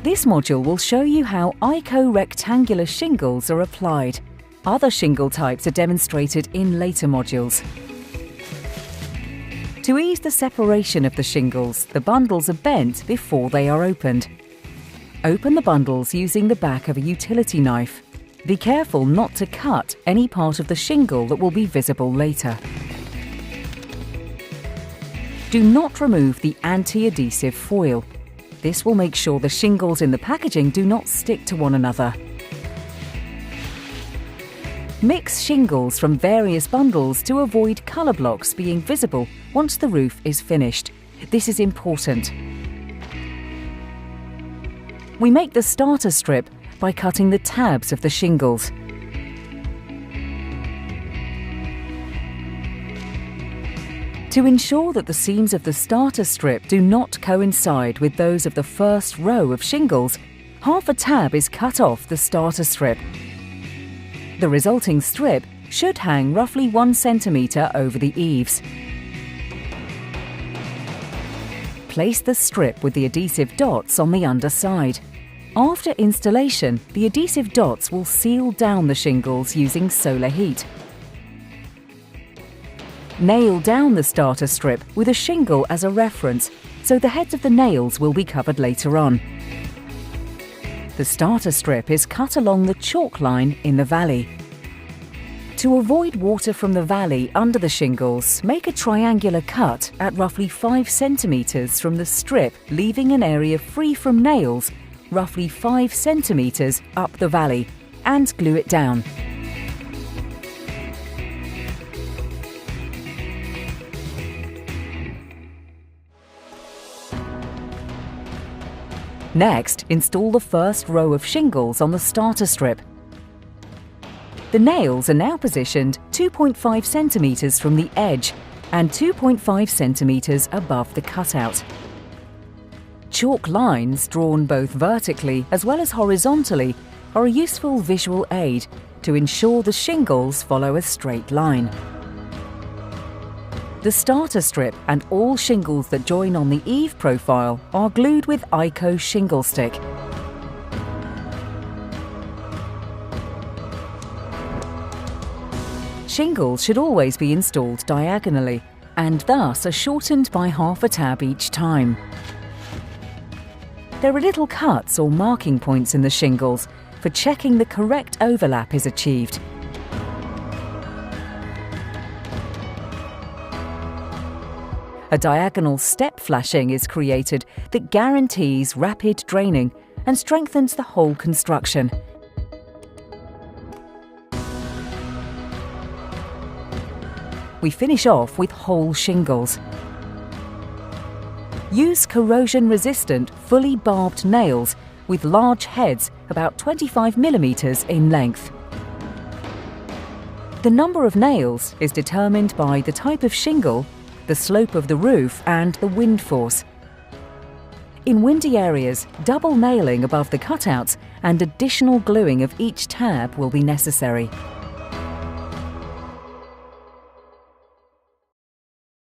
This module will show you how ico-rectangular shingles are applied. Other shingle types are demonstrated in later modules. To ease the separation of the shingles, the bundles are bent before they are opened. Open the bundles using the back of a utility knife. Be careful not to cut any part of the shingle that will be visible later. Do not remove the anti-adhesive foil. This will make sure the shingles in the packaging do not stick to one another. Mix shingles from various bundles to avoid colour blocks being visible once the roof is finished. This is important. We make the starter strip by cutting the tabs of the shingles. To ensure that the seams of the starter strip do not coincide with those of the first row of shingles, half a tab is cut off the starter strip. The resulting strip should hang roughly 1 centimetre over the eaves. Place the strip with the adhesive dots on the underside. After installation, the adhesive dots will seal down the shingles using solar heat. Nail down the starter strip with a shingle as a reference, so the heads of the nails will be covered later on. The starter strip is cut along the chalk line in the valley. To avoid water from the valley under the shingles, make a triangular cut at roughly 5 centimetres from the strip, leaving an area free from nails roughly 5 centimetres up the valley, and glue it down. Next, install the first row of shingles on the starter strip. The nails are now positioned 2.5 centimetres from the edge and 2.5 centimetres above the cutout. Chalk lines drawn both vertically as well as horizontally are a useful visual aid to ensure the shingles follow a straight line. The starter strip and all shingles that join on the eave profile are glued with Ico shingle stick. Shingles should always be installed diagonally and thus are shortened by half a tab each time. There are little cuts or marking points in the shingles for checking the correct overlap is achieved. A diagonal step flashing is created that guarantees rapid draining and strengthens the whole construction. We finish off with whole shingles. Use corrosion-resistant, fully barbed nails with large heads about 25 millimetres in length. The number of nails is determined by the type of shingle, the slope of the roof and the wind force. In windy areas, double nailing above the cutouts and additional gluing of each tab will be necessary.